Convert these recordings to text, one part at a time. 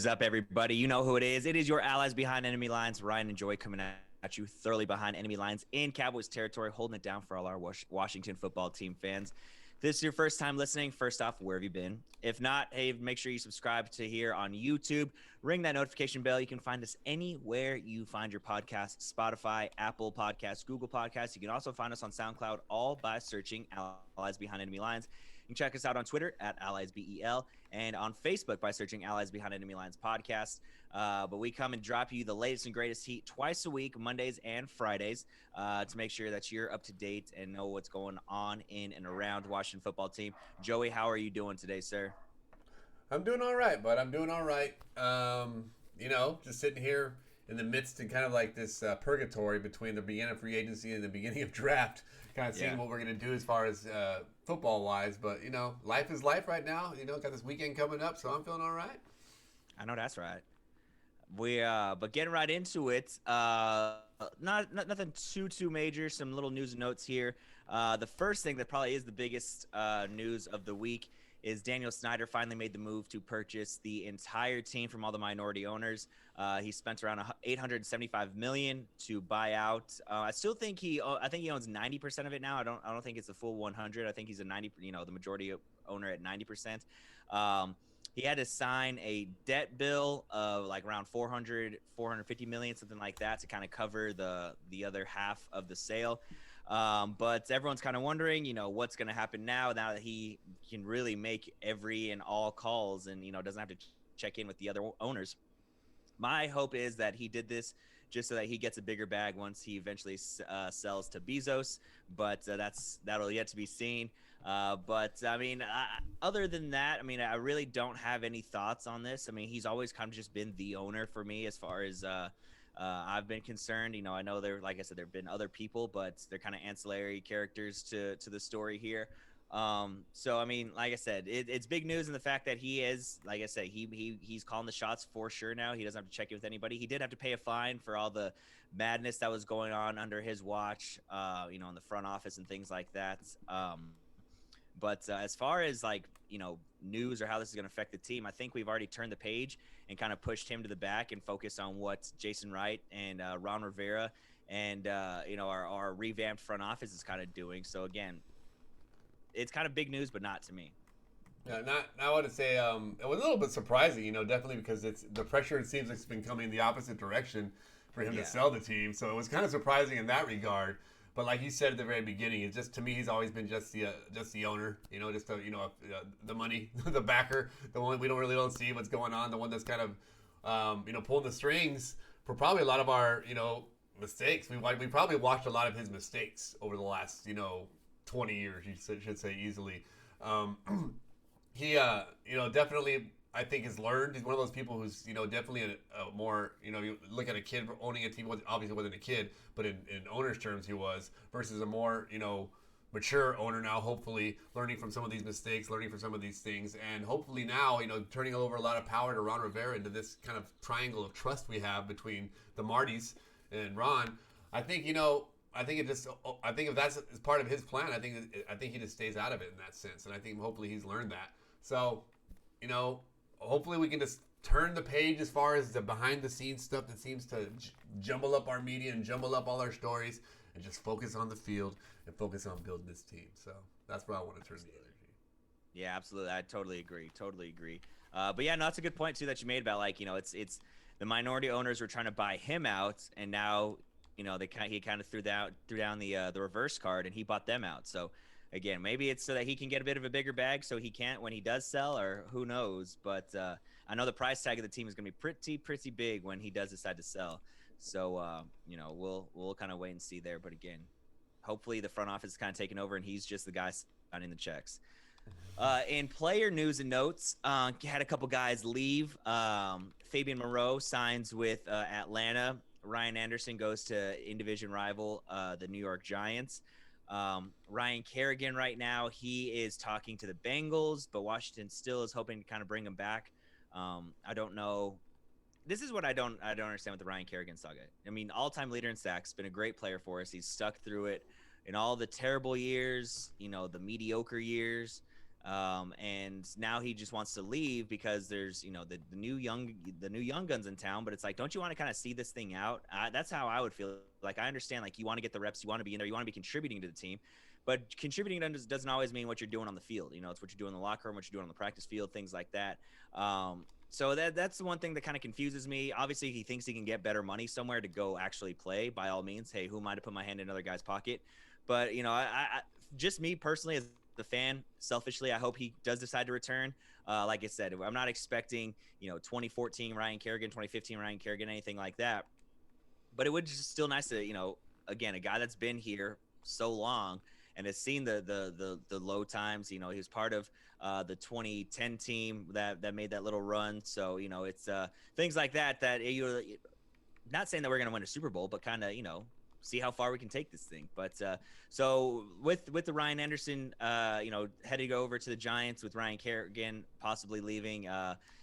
is up, everybody? You know who it is. It is your allies behind enemy lines, Ryan and Joy, coming at you thoroughly behind enemy lines in Cowboys territory, holding it down for all our Washington football team fans. If this is your first time listening, first off, where have you been? If not, hey, make sure you subscribe to here on YouTube. Ring that notification bell. You can find us anywhere you find your podcast: Spotify, Apple Podcasts, Google Podcasts. You can also find us on SoundCloud, all by searching Allies Behind Enemy Lines. You can check us out on Twitter at AlliesBEL and on Facebook by searching Allies Behind Enemy Lines podcast. But we come and drop you the latest and greatest heat twice a week, Mondays and Fridays, to make sure that you're up to date and know what's going on in and around the Washington football team. Joey, how are you doing today, sir? I'm doing all right, bud. I'm doing all right. Just sitting here in the midst of kind of like this purgatory between the beginning of free agency and the beginning of draft, kind of seeing what we're going to do as far as football-wise. But, life is life right now. Got this weekend coming up, so I'm feeling all right. I know that's right. But getting right into it, not nothing too major. Some little news and notes here. The first thing that probably is the biggest news of the week is Daniel Snyder finally made the move to purchase the entire team from all the minority owners. He spent around $875 million to buy out. I think he owns 90% of it now. I don't think it's a full 100. I think he's a 90. The majority owner at 90%. He had to sign a debt bill of like around 450 million, something like that, to kind of cover the other half of the sale. But everyone's kind of wondering, what's going to happen now that he can really make every and all calls and, doesn't have to check in with the other owners. My hope is that he did this just so that he gets a bigger bag once he eventually sells to Bezos, but that'll yet to be seen. But I mean, other than that, I mean, I really don't have any thoughts on this. I mean, he's always kind of just been the owner for me as far as I've been concerned. I know like I said, there have been other people, but they're kind of ancillary characters to the story here. So I mean, like I said, it's big news in the fact that he is, like I said, he's calling the shots for sure now. He doesn't have to check in with anybody. He did have to pay a fine for all the madness that was going on under his watch, in the front office and things like that. But as far as news or how this is going to affect the team, I think we've already turned the page and kind of pushed him to the back and focused on what Jason Wright and Ron Rivera and our revamped front office is kind of doing. So again, it's kind of big news, but not to me. Yeah, I want to say it was a little bit surprising, definitely because the pressure, it seems like it's been coming the opposite direction for him to sell the team. So it was kind of surprising in that regard. But like you said at the very beginning, it's just, to me, he's always been just the owner, the money, the backer, the one we don't see what's going on, the one that's kind of pulling the strings for probably a lot of our mistakes. We probably watched a lot of his mistakes over the last 20 years, you should say easily. He definitely, I think, has learned. He's one of those people who's definitely a more you look at a kid owning a team. Obviously wasn't a kid, but in owner's terms he was, versus a more mature owner now. Hopefully learning from some of these mistakes, learning from some of these things, and hopefully now turning over a lot of power to Ron Rivera into this kind of triangle of trust we have between the Martys and Ron. I think if that's part of his plan, I think he just stays out of it in that sense, and I think hopefully he's learned that. So, hopefully we can just turn the page as far as the behind the scenes stuff that seems to jumble up our media and jumble up all our stories, and just focus on the field and focus on building this team. So that's where I want to turn the energy. Yeah, absolutely. I totally agree. But yeah, no, that's a good point too that you made about it's the minority owners were trying to buy him out, and now he kind of threw down the reverse card and he bought them out. So again, maybe it's so that he can get a bit of a bigger bag so he can't when he does sell, or who knows. But I know the price tag of the team is going to be pretty big when he does decide to sell. So we'll kind of wait and see there. But again, hopefully the front office is kind of taking over and he's just the guy signing the checks. In player news and notes, had a couple guys leave. Fabian Moreau signs with Atlanta. Ryan Anderson goes to in-division rival, the New York Giants. Ryan Kerrigan right now, he is talking to the Bengals, but Washington still is hoping to kind of bring him back. I don't know. This is what I don't understand with the Ryan Kerrigan saga. I mean, all-time leader in sacks, been a great player for us. He's stuck through it in all the terrible years, the mediocre years. And now he just wants to leave because there's the new young guns in town. But it's like, don't you want to kind of see this thing out? That's how I would feel. Like, I understand, like, you want to get the reps, you want to be in there, you want to be contributing to the team, but contributing doesn't always mean what you're doing on the field. It's what you're doing in the locker room, what you're doing on the practice field, things like that. So that's the one thing that kind of confuses me. Obviously, he thinks he can get better money somewhere to go actually play. By all means, hey, who am I to put my hand in another guy's pocket? But I just me personally as the fan, selfishly, I hope he does decide to return. Like I said, I'm not expecting 2014 Ryan Kerrigan, 2015 Ryan Kerrigan, anything like that. But it would just still nice to again, a guy that's been here so long and has seen the low times. He was part of the 2010 team that made that little run. So it's things like that you're not saying that we're going to win a Super Bowl, but kind of see how far we can take this thing. But so with the Ryan Anderson, heading over to the Giants with Ryan Kerrigan possibly leaving.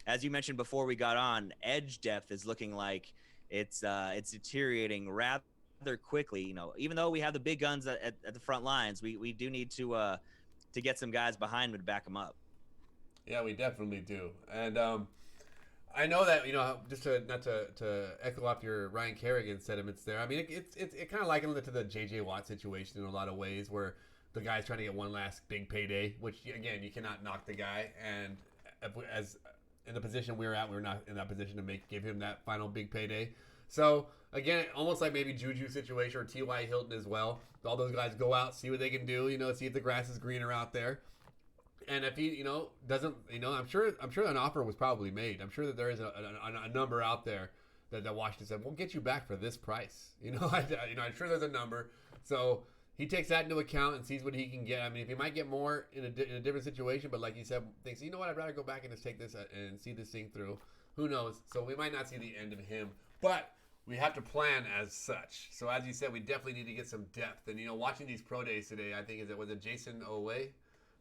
As you mentioned before we got on, edge depth is looking like it's deteriorating rather quickly. Even though we have the big guns at the front lines, we do need to get some guys behind to back them up. Yeah, we definitely do. And I know that just not to echo off your Ryan Kerrigan sentiments there. I mean, it kind of likened it to the J.J. Watt situation in a lot of ways, where the guy's trying to get one last big payday, which again, you cannot knock the guy. And as in the position we're at, we're not in that position to give him that final big payday. So again, almost like maybe Juju situation or T.Y. Hilton as well. All those guys go out, see what they can do. See if the grass is greener out there. And if he, doesn't, I'm sure an offer was probably made. I'm sure that there is a number out there that Washington said, we'll get you back for this price. I'm sure there's a number. So he takes that into account and sees what he can get. I mean, if he might get more in a different situation, but like you said, thinks, I'd rather go back and just take this and see this thing through. Who knows? So we might not see the end of him, but we have to plan as such. So as you said, we definitely need to get some depth. And, watching these pro days today, I think was it Jason Oweh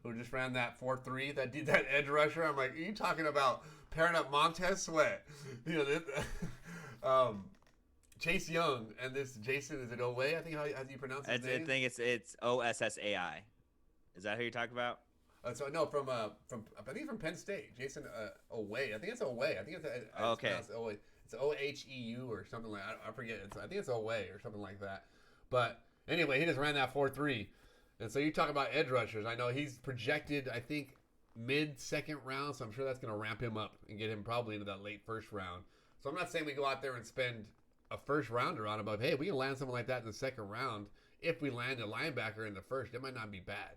who just ran that 4.3 that did that edge rusher. I'm like, are you talking about pairing up Montez Sweat? Chase Young and this Jason, is it Oweh? I think how do you pronounce his name? I think it's OSSAI. Is that who you're talking about? So no, from I think from Penn State, Jason Oweh. I think it's Oweh. I think it's okay. Oweh. It's Oheu or something like I forget. I think it's Oweh or something like that. But anyway, he just ran that 4.3. And so you talk about edge rushers. I know he's projected, I think, mid-second round, so I'm sure that's going to ramp him up and get him probably into that late first round. So I'm not saying we go out there and spend a first rounder on him, but hey, we can land someone like that in the second round. If we land a linebacker in the first, it might not be bad.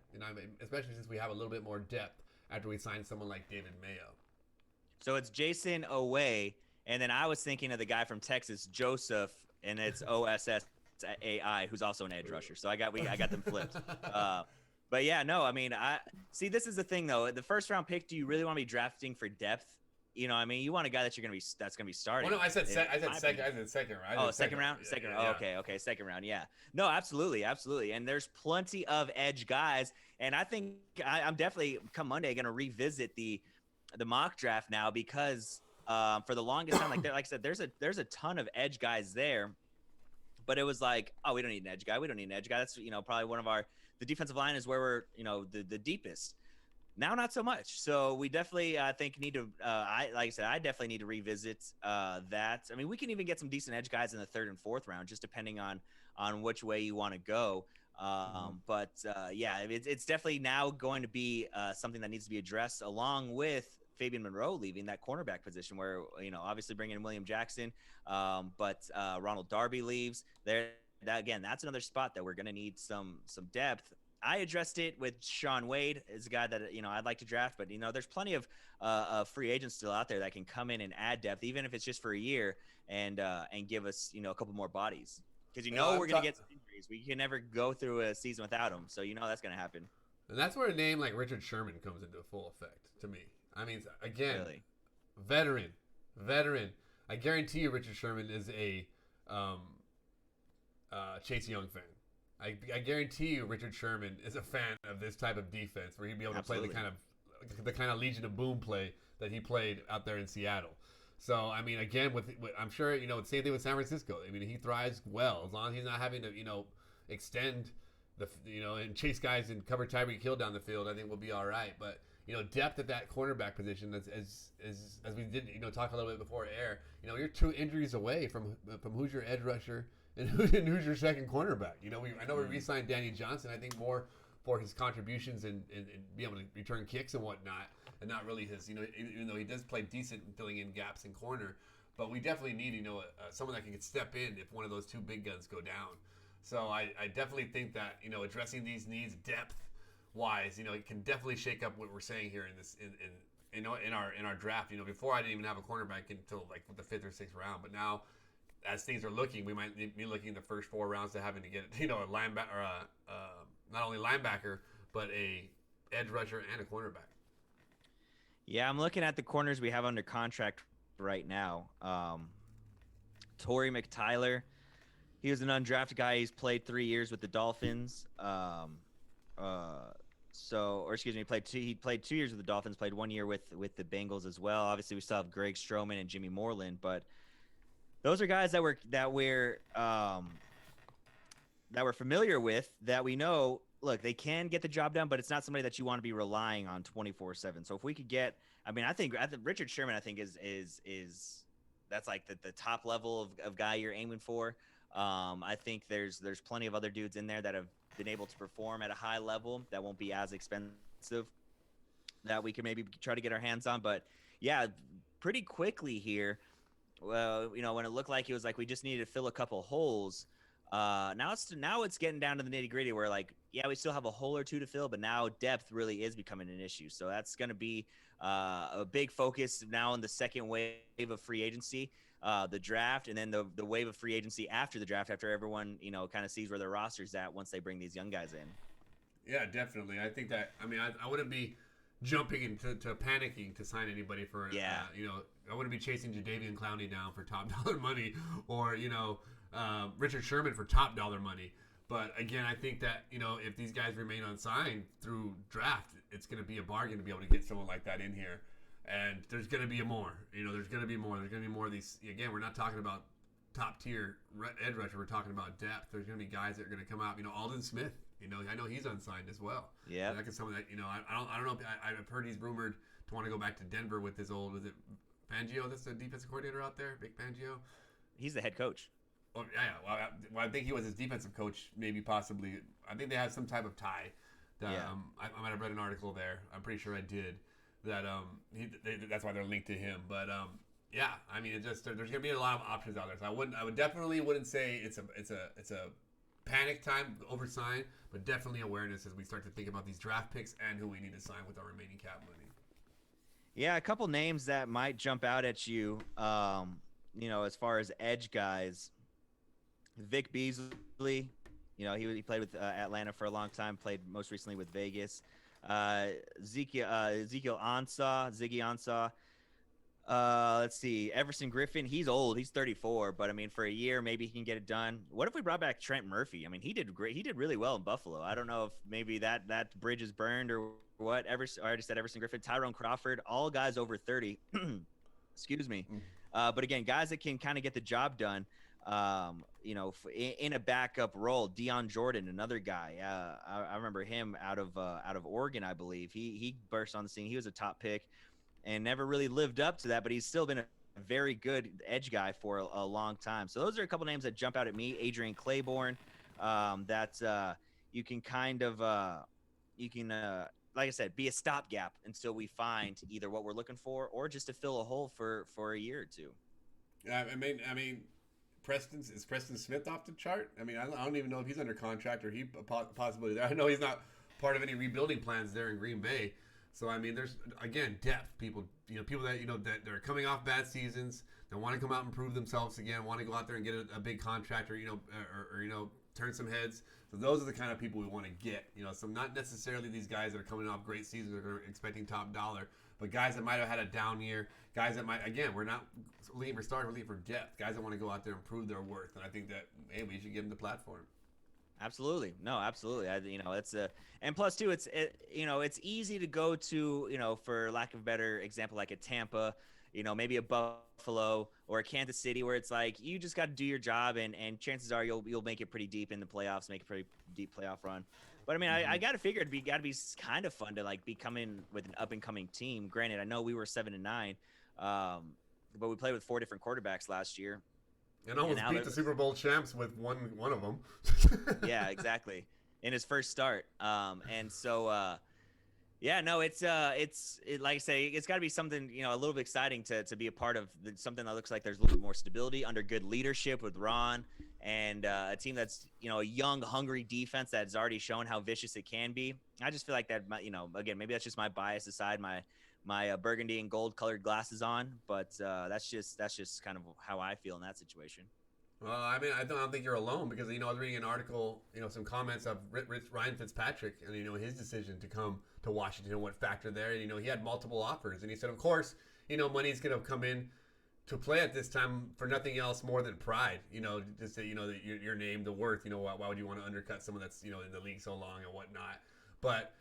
Especially since we have a little bit more depth after we sign someone like David Mayo. So it's Jason Oweh, and then I was thinking of the guy from Texas, Joseph, and it's OSS. AI, who's also an edge rusher, so I got them flipped. But yeah, no, I mean, I see. This is the thing, though. The first round pick, do you really want to be drafting for depth? You want a guy that's going to be starting. Well, no, I said second. I said second round. Oh, second round. Second round. Yeah. Okay, second round. Yeah. No, absolutely. And there's plenty of edge guys, and I think I'm definitely come Monday going to revisit the mock draft now because for the longest time, like I said, there's a ton of edge guys there. But it was like, oh, we don't need an edge guy. That's, probably one of the defensive line is where we're, the deepest. Now, not so much. So we definitely, I think, need to, I definitely need to revisit that. I mean, we can even get some decent edge guys in the third and fourth round, just depending on which way you want to go. But yeah, it's definitely now going to be something that needs to be addressed along with Fabian Monroe leaving that cornerback position where, obviously bringing in William Jackson, but Ronald Darby leaves there. That's another spot that we're going to need some depth. I addressed it with Sean Wade as a guy that, I'd like to draft, but, there's plenty of free agents still out there that can come in and add depth, even if it's just for a year and give us, a couple more bodies. Because, we're going to get some injuries. We can never go through a season without them. So, that's going to happen. And that's where a name like Richard Sherman comes into full effect to me. I mean, again, really? Veteran. I guarantee you Richard Sherman is a Chase Young fan. I guarantee you Richard Sherman is a fan of this type of defense where he'd be able to play the kind of Legion of Boom play that he played out there in Seattle. So, I mean, again, with I'm sure, the same thing with San Francisco. I mean, he thrives well as long as he's not having to, extend and chase guys and cover Tyreek Hill down the field. I think we'll be all right. But depth at that cornerback position. That's as we did, talk a little bit before air. You're 2 injuries away from who's your edge rusher and who's your second cornerback. I know we re-signed Danny Johnson. I think more for his contributions and being able to return kicks and whatnot, and not really his, even though he does play decent filling in gaps in corner. But we definitely need, someone that can step in if one of those 2 big guns go down. So I definitely think that, addressing these needs depth wise, it can definitely shake up what we're saying here in this in our draft. Before I didn't even have a cornerback until like the 5th or 6th round, but now as things are looking, we might be looking in the first 4 rounds to having to get a linebacker, or not only linebacker but a edge rusher and a cornerback. Yeah, I'm looking at the corners we have under contract right now. Tory Mctyler, he was an undrafted guy. He's played 3 years with the Dolphins. He played 2 years with the Dolphins, played 1 year with the Bengals as well. Obviously, we still have Greg Stroman and Jimmy Moreland, but those are guys that we're familiar with, that we know. Look, they can get the job done, but it's not somebody that you want to be relying on 24/7. So if we could get, I think Richard Sherman, I think is that's like the top level of guy you're aiming for. I think there's plenty of other dudes in there that have been able to perform at a high level that won't be as expensive that we can maybe try to get our hands on. But yeah, pretty quickly here, well, when it looked like it was like we just needed to fill a couple holes. Now it's getting down to the nitty gritty where, like, yeah, we still have a hole or 2 to fill, but now depth really is becoming an issue. So that's going to be a big focus now in the second wave of free agency, the draft, and then the wave of free agency after the draft, after everyone, kind of sees where their roster's at once they bring these young guys in. Yeah, definitely. I think that, I wouldn't be jumping into panicking to sign anybody for, I wouldn't be chasing Jadeveon Clowney down for top dollar money, or, Richard Sherman for top dollar money. But again, I think that, if these guys remain unsigned through draft, it's going to be a bargain to be able to get someone like that in here. And there's going to be more. There's going to be more. There's going to be more of these. Again, we're not talking about top tier edge rusher. We're talking about depth. There's going to be guys that are going to come out. Alden Smith. I know he's unsigned as well. Yeah. That is someone that I don't know. I've heard he's rumored to want to go back to Denver with his old. Was it Fangio? That's the defensive coordinator out there, Vic Fangio. He's the head coach. Oh, yeah. Well, I think he was his defensive coach, maybe possibly. I think they have some type of tie. That, yeah. I might have read an article there. I'm pretty sure I did. That that's why they're linked to him. But yeah, there's gonna be a lot of options out there. So I would definitely wouldn't say it's a panic time over sign, but definitely awareness as we start to think about these draft picks and who we need to sign with our remaining cap money. Yeah, a couple names that might jump out at you. As far as edge guys. Vic Beasley, he played with Atlanta for a long time, played most recently with Vegas. Ziggy Ansah. Let's see, Everson Griffin. He's old. He's 34, but for a year, maybe he can get it done. What if we brought back Trent Murphy? He did great. He did really well in Buffalo. I don't know if maybe that bridge is burned or what. I already said Everson Griffin, Tyrone Crawford, all guys over 30. Excuse me. But again, guys that can kind of get the job done. In a backup role. Dion Jordan, another guy. I remember him out of Oregon, I believe. He burst on the scene. He was a top pick and never really lived up to that, but he's still been a very good edge guy for a long time. So those are a couple names that jump out at me. Adrian Claiborne, that you can kind of like I said, be a stopgap until we find either what we're looking for or just to fill a hole for a year or two. Yeah, is Preston Smith off the chart? I don't even know if he's under contract or he possibly there. I know he's not part of any rebuilding plans there in Green Bay. So there's again depth. People that they're coming off bad seasons. They want to come out and prove themselves again. Want to go out there and get a big contract or turn some heads. So those are the kind of people we want to get. So not necessarily these guys that are coming off great seasons that are expecting top dollar, but guys that might have had a down year. Guys that might, again, we're not looking for stars, we're looking for depth. Guys that want to go out there and prove their worth. And I think that, hey, we should give them the platform. Absolutely. No, absolutely. It's and plus too, it's easy to go to, for lack of a better example, like a Tampa, maybe a Buffalo or a Kansas City where it's like you just got to do your job, and chances are you'll make it pretty deep in the playoffs, make a pretty deep playoff run. But I mean, I got to figure it'd got to be kind of fun to like be coming with an up and coming team. Granted, I know we were 7-9, but we played with 4 different quarterbacks last year, And almost beat the Super Bowl champs with one of them. Yeah, exactly. In his first start. And so yeah, no, it's like I say, it's got to be something, a little bit exciting to be a part of something that looks like there's a little bit more stability under good leadership with Ron, and a team that's, a young, hungry defense that's already shown how vicious it can be. I just feel like that, again, maybe that's just my bias aside, my burgundy and gold colored glasses on, but that's just kind of how I feel in that situation. Well, I mean, I don't think you're alone because I was reading an article, some comments of Ryan Fitzpatrick and his decision to come to Washington and what factored there. He had multiple offers, and he said, of course, money's going to come in to play at this time for nothing else more than pride. Just that your name, the worth. Why would you want to undercut someone that's in the league so long and whatnot? But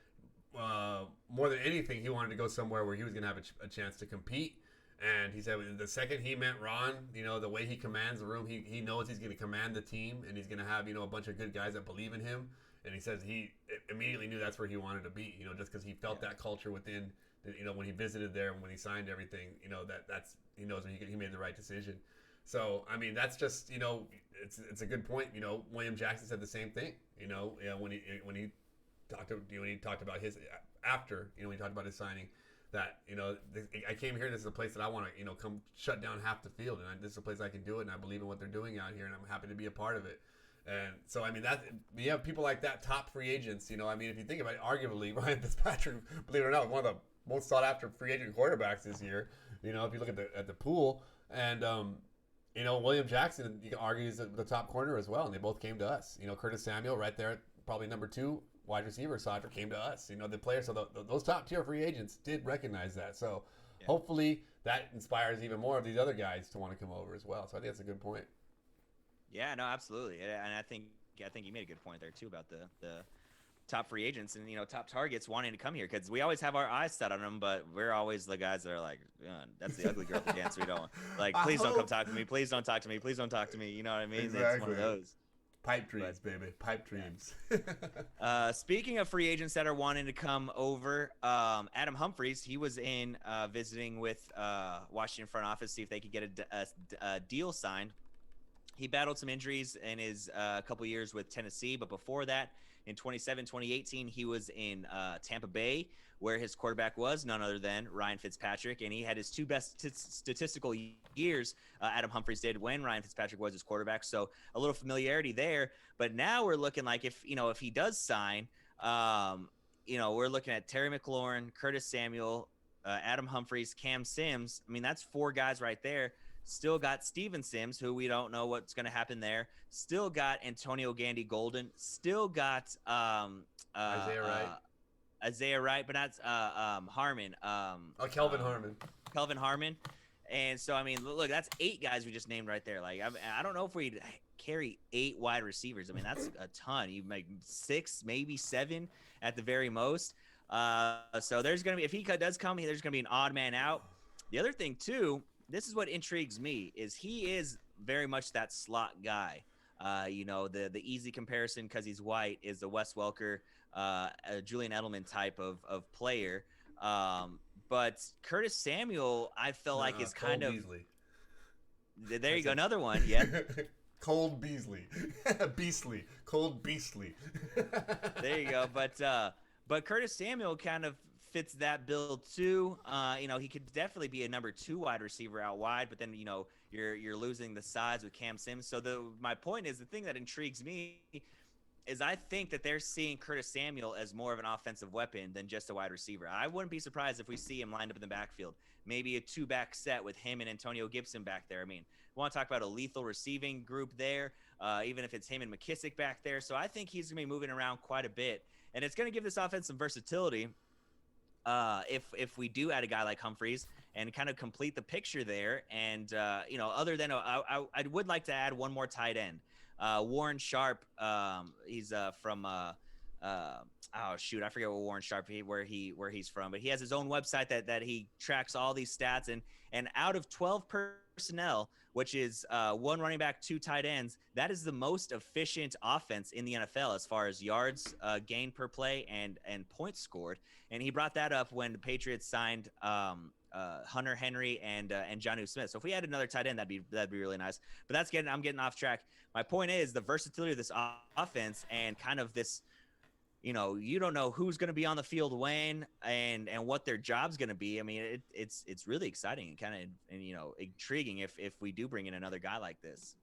more than anything, he wanted to go somewhere where he was going to have a chance to compete. And he said the second he met Ron, the way he commands the room, he knows he's going to command the team, and he's going to have, a bunch of good guys that believe in him. And he says he immediately knew that's where he wanted to be, just because he felt that culture within, when he visited there and when he signed everything, that's he knows he made the right decision. So, I mean, that's just, it's a good point. William Jackson said the same thing, when he talked about his after, when he talked about his signing. That I came here. This is a place that I want to come shut down half the field, and this is a place I can do it, and I believe in what they're doing out here, and I'm happy to be a part of it. And so I mean that you have people like that, top free agents. I mean, if you think about it, arguably Ryan Fitzpatrick, believe it or not, one of the most sought after free agent quarterbacks this year. If you look at the pool, and William Jackson, you can argue is the top corner as well, and they both came to us. Curtis Samuel right there, probably number 2. Wide receiver Sauter came to us. The players, so those top tier free agents did recognize that. So hopefully that inspires even more of these other guys to want to come over as well. So I think that's a good point. Yeah, no, absolutely. And I think you made a good point there too about the top free agents and top targets wanting to come here, because we always have our eyes set on them, but we're always the guys that are like, that's the ugly girl at the dance. We don't like. Please don't come talk to me. Please don't talk to me. Please don't talk to me. You know what I mean? Exactly. It's one of those. Pipe dreams, baby. Pipe dreams. Speaking of free agents that are wanting to come over, Adam Humphries, he was in visiting with Washington front office, see if they could get a deal signed. He battled some injuries in his couple years with Tennessee, but before that, in 2018, he was in Tampa Bay, where his quarterback was none other than Ryan Fitzpatrick, and he had his 2 best statistical years. Adam Humphries did when Ryan Fitzpatrick was his quarterback, so a little familiarity there. But now we're looking like if he does sign, we're looking at Terry McLaurin, Curtis Samuel, Adam Humphries, Cam Sims. I mean, that's 4 guys right there. Still got Steven Sims, who we don't know what's going to happen there. Still got Antonio Gandy Golden. Still got Isaiah Wright, but that's Harmon. Kelvin Harmon. Kelvin Harmon. And so, I mean, look, that's 8 guys we just named right there. Like, I don't know if we carry 8 wide receivers. I mean, that's a ton. You make 6, maybe 7 at the very most. So there's going to be, if he does come, there's going to be an odd man out. The other thing, too, this is what intrigues me, is he is very much that slot guy. The easy comparison, because he's white, is the Wes Welker, Julian Edelman type of player. But Curtis Samuel, I feel like is kind Cole of Beasley. There you go, another one. Yeah. Cold Beasley. Beastly. Cold Beastly. There you go. But Curtis Samuel kind of fits that bill too. He could definitely be a number 2 wide receiver out wide, but then you're losing the size with Cam Sims. So my point is, the thing that intrigues me is I think that they're seeing Curtis Samuel as more of an offensive weapon than just a wide receiver. I wouldn't be surprised if we see him lined up in the backfield, maybe a 2-back set with him and Antonio Gibson back there. I mean, we want to talk about a lethal receiving group there, even if it's him and McKissick back there. So I think he's going to be moving around quite a bit, and it's going to give this offense some versatility. If we do add a guy like Humphries and kind of complete the picture there, and other than I would like to add one more tight end, Warren Sharp. He's from oh shoot, I forget what Warren Sharp where he's from, but he has his own website that he tracks all these stats, and out of 12 personnel, which is one running back, two tight ends, that is the most efficient offense in the NFL as far as yards gained per play and points scored. And he brought that up when the Patriots signed Hunter Henry and Jonnu Smith. So if we had another tight end, that'd be really nice. But I'm getting off track. My point is the versatility of this offense and kind of this, you don't know who's going to be on the field when and what their job's going to be. I mean, it's really exciting and kind of intriguing if we do bring in another guy like this.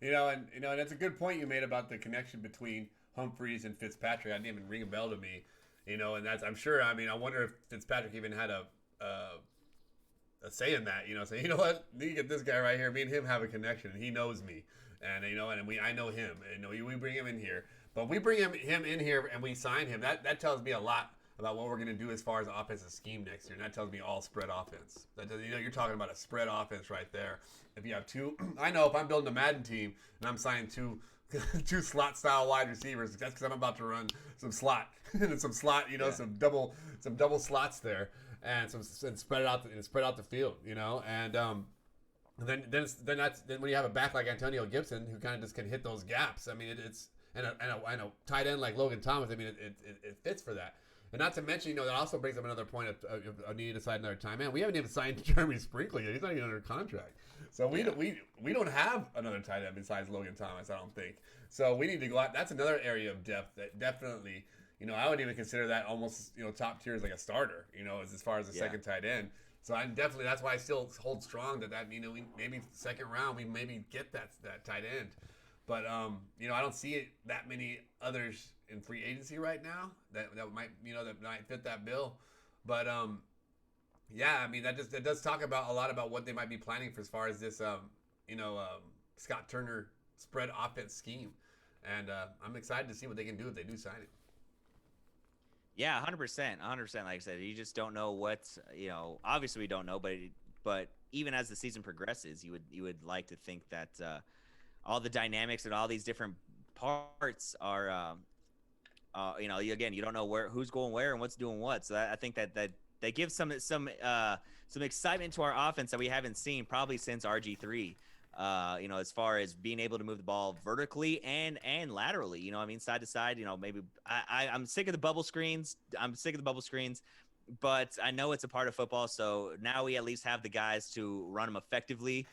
And that's a good point you made about the connection between Humphries and Fitzpatrick. I didn't even ring a bell to me, and that's, I'm sure. I mean, I wonder if Fitzpatrick even had a say in that. Say, you know what, you get this guy right here. Me and him have a connection, and he knows me, and I know him, and we bring him in here. But we bring him in here and we sign him. That tells me a lot about what we're going to do as far as offensive scheme next year. And that tells me all spread offense. You're talking about a spread offense right there. If you have two, I know if I'm building a Madden team and I'm signing two slot style wide receivers, that's because I'm about to run some slot and some slot, some double slots there and spread it out the field, and then when you have a back like Antonio Gibson who kind of just can hit those gaps. I mean, it's. And a tight end like Logan Thomas, I mean, it fits for that. And not to mention, that also brings up another point of needing to sign another tight end. We haven't even signed Jeremy Sprinkle yet. He's not even under contract. So we don't have another tight end besides Logan Thomas, I don't think. So we need to go out. That's another area of depth that definitely, I would even consider that almost, top tier as like a starter, as far as the second tight end. So that's why I still hold strong that maybe second round, we maybe get that tight end. But I don't see that many others in free agency right now that might fit that bill. But I mean that does talk about a lot about what they might be planning for as far as this Scott Turner spread offense scheme, and I'm excited to see what they can do if they do sign it. Yeah, 100%. Like I said, you just don't know what obviously we don't know, but even as the season progresses, you would like to think that. All the dynamics and all these different parts are, again, you don't know who's going where and what's doing what. So I think that gives some excitement to our offense that we haven't seen probably since RG3. As far as being able to move the ball vertically and laterally, side to side. Maybe I'm sick of the bubble screens. But I know it's a part of football. So now we at least have the guys to run them effectively.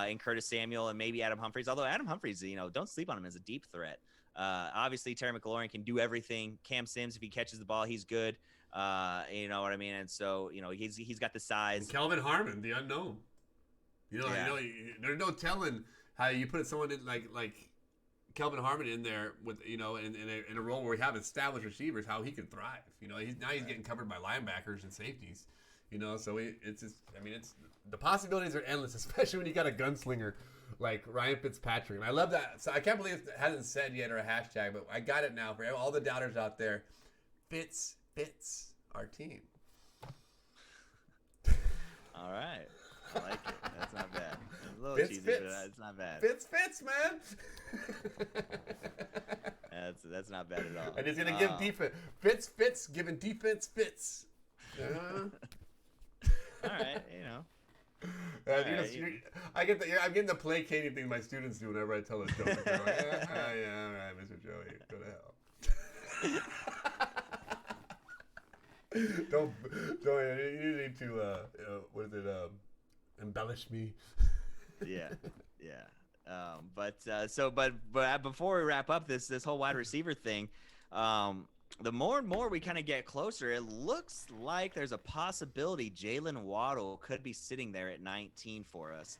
In Curtis Samuel and maybe Adam Humphries. Although Adam Humphries, don't sleep on him as a deep threat. Obviously, Terry McLaurin can do everything. Cam Sims, if he catches the ball, he's good. You know what I mean? And so, he's got the size. And Kelvin Harmon, the unknown. There's no telling how you put someone in like Kelvin Harmon in there with in a role where we have established receivers, how he can thrive. He's getting covered by linebackers and safeties. So it's the possibilities are endless, especially when you got a gunslinger like Ryan Fitzpatrick. And I love that. So I can't believe it hasn't said yet or a hashtag, but I got it now for all the doubters out there. Fitz our team. All right. I like it. That's not bad. It's a little cheesy, but it's not bad. Fitz, man. That's not bad at all. And he's gonna give defense. Fitz giving defense fits. All right, I'm getting the placating thing my students do whenever I tell a joke. They're like, yeah, all right, Mr. Joey, go to hell. don't. You need to embellish me. Yeah. But before we wrap up this whole wide receiver thing, the more and more we kind of get closer, it looks like there's a possibility Jalen Waddle could be sitting there at 19 for us.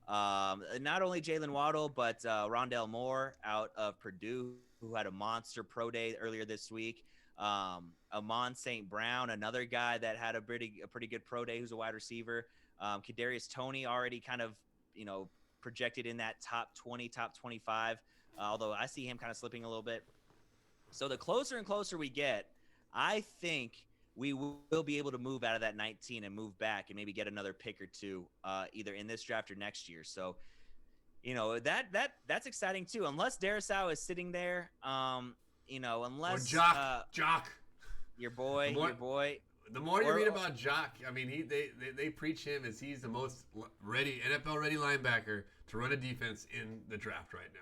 Not only Jalen Waddle, but Rondale Moore out of Purdue, who had a monster pro day earlier this week. Amon St. Brown, another guy that had a pretty good pro day, who's a wide receiver. Kadarius Toney already kind of, projected in that top 20, top 25, although I see him kind of slipping a little bit. So the closer and closer we get, I think we will be able to move out of that 19 and move back and maybe get another pick or two, either in this draft or next year. So, that's exciting too. Unless Darrisaw is sitting there, Or unless Jock. your boy. The more you read about Jock, I mean, they preach him as he's the most ready NFL ready linebacker to run a defense in the draft right now.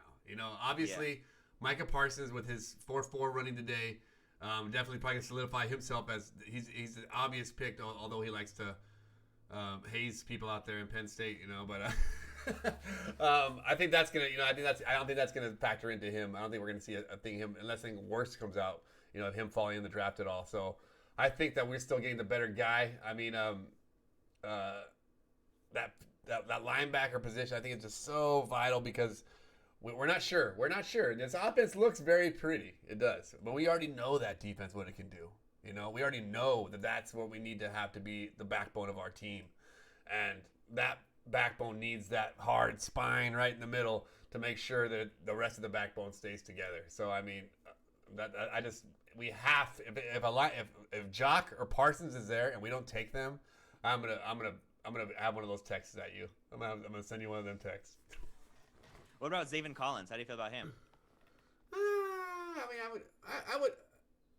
Obviously, Micah Parsons with his 4.4 running today, definitely probably gonna solidify himself as he's the obvious pick. Although he likes to haze people out there in Penn State, but. I think that's gonna, I don't think that's gonna factor into him. I don't think we're gonna see a thing him unless something worse comes out, of him falling in the draft at all. So I think that we're still getting the better guy. I mean, that linebacker position, I think it's just so vital because we're not sure. We're not sure. This offense looks very pretty. It does, but we already know that defense what it can do. We already know that that's what we need to have to be the backbone of our team, and that backbone needs that hard spine right in the middle to make sure that the rest of the backbone stays together. So I mean, we have if Jock or Parsons is there and we don't take them, I'm gonna have one of those texts at you. I'm gonna send you one of them texts. What about Zaven Collins? How do you feel about him?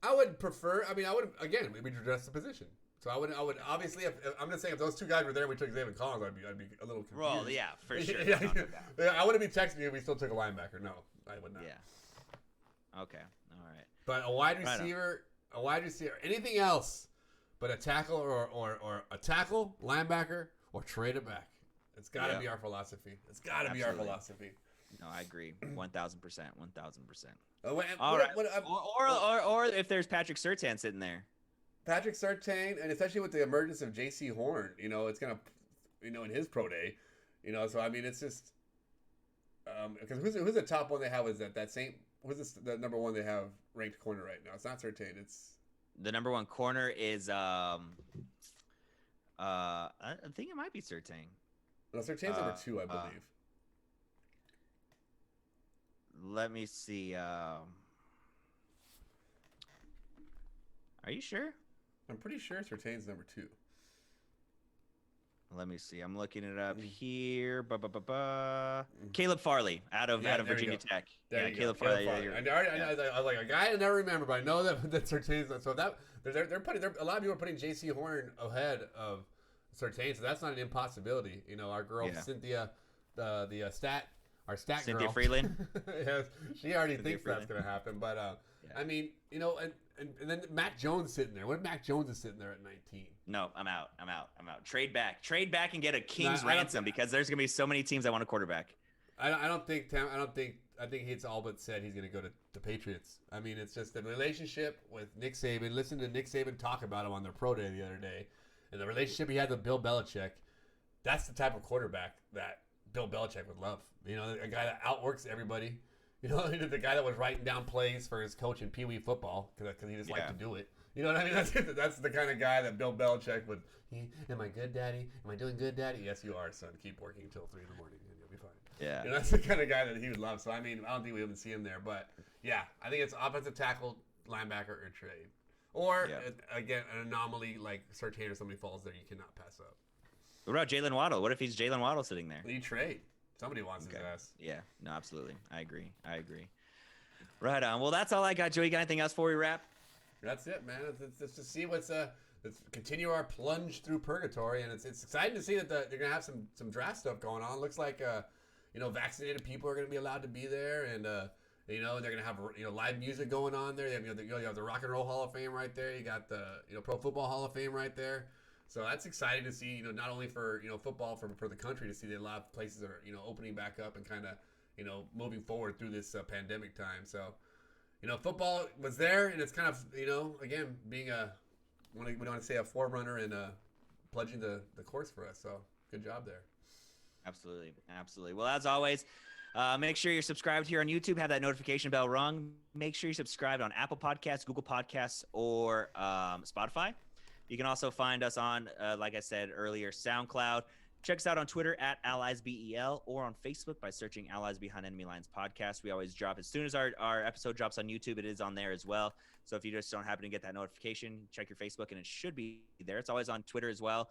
I would prefer. I mean, again, we address the position. So I would obviously. If I'm just saying, if those two guys were there, and we took Zaven Collins, I'd be a little confused. Well, yeah, for sure. I wouldn't be texting you if we still took a linebacker. No, I would not. Yeah. Okay. All right. But a wide receiver, anything else, but a tackle or a tackle, linebacker, or trade it back. It's got to be our philosophy. It's got to be our philosophy. No, I agree. 1,000%. 1,000%. All right. Or if there's Patrick Surtain sitting there. Patrick Surtain, and especially with the emergence of J.C. Horn, it's gonna, in his pro day, So I mean, it's just, because who's the top one they have? Is that same? Who's the number one they have ranked corner right now? It's not Surtain. It's the number one corner is I think it might be Surtain. No, Surtain's number 2, I believe. Let me see. Are you sure? I'm pretty sure Surtain's number 2. Let me see. I'm looking it up here. Caleb Farley out of Virginia Tech. Caleb Farley. I was like, a guy I never remember, but I know that Surtain's. So that they're putting a lot of people are putting J.C. Horn ahead of Surtain, so that's not an impossibility. Our girl Cynthia, our stat Cynthia girl, Freeland. yes, she already Cynthia thinks Freeland. that's going to happen. But I mean, and then Mac Jones sitting there. What if Mac Jones is sitting there at 19? No, I'm out. Trade back and get a king's ransom because there's gonna be so many teams that want a quarterback. I think it's all but said he's gonna go to the Patriots. I mean, it's just the relationship with Nick Saban. Listen to Nick Saban talk about him on their pro day the other day, and the relationship he had with Bill Belichick. That's the type of quarterback that Bill Belichick would love. A guy that outworks everybody. The guy that was writing down plays for his coach in Pee Wee football because he just liked to do it. You know what I mean? That's the kind of guy that Bill Belichick would. Am I good, Daddy? Am I doing good, Daddy? Yes, you are, son. Keep working until 3 in the morning, and you'll be fine. Yeah. That's the kind of guy that he would love. So I mean, I don't think we even see him there, but yeah, I think it's offensive tackle, linebacker, or trade, or again an anomaly like Surtain or somebody falls there, you cannot pass up. What about Jalen Waddle? What if he's Jalen Waddle sitting there? You trade. Somebody wants his ass. Yeah, no, absolutely. I agree. Right on. Well, that's all I got, Joey. You got anything else before we wrap? That's it, man. It's to see let's continue our plunge through purgatory, and it's exciting to see that they're gonna have some draft stuff going on. Looks like vaccinated people are gonna be allowed to be there, and they're gonna have live music going on there. You have the Rock and Roll Hall of Fame right there. You got the Pro Football Hall of Fame right there. So that's exciting to see, not only for, football for the country to see that a lot of places are, opening back up and kind of, moving forward through this pandemic time. So, football was there, and it's kind of, again, being we don't want to say a forerunner and pledging the course for us. So good job there. Absolutely. Well, as always, make sure you're subscribed here on YouTube. Have that notification bell rung. Make sure you're subscribed on Apple Podcasts, Google Podcasts, or Spotify. You can also find us on, like I said earlier, SoundCloud. Check us out on Twitter at AlliesBEL or on Facebook by searching Allies Behind Enemy Lines Podcast. We always drop as soon as our episode drops on YouTube. It is on there as well. So if you just don't happen to get that notification, check your Facebook and it should be there. It's always on Twitter as well.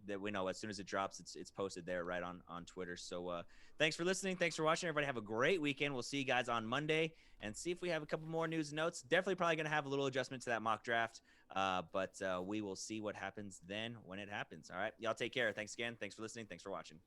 that we know as soon as it drops, it's posted there right on Twitter. So thanks for listening. Thanks for watching. Everybody have a great weekend. We'll see you guys on Monday and see if we have a couple more news and notes. Definitely probably going to have a little adjustment to that mock draft, but we will see what happens then when it happens. All right. Y'all take care. Thanks again. Thanks for listening. Thanks for watching.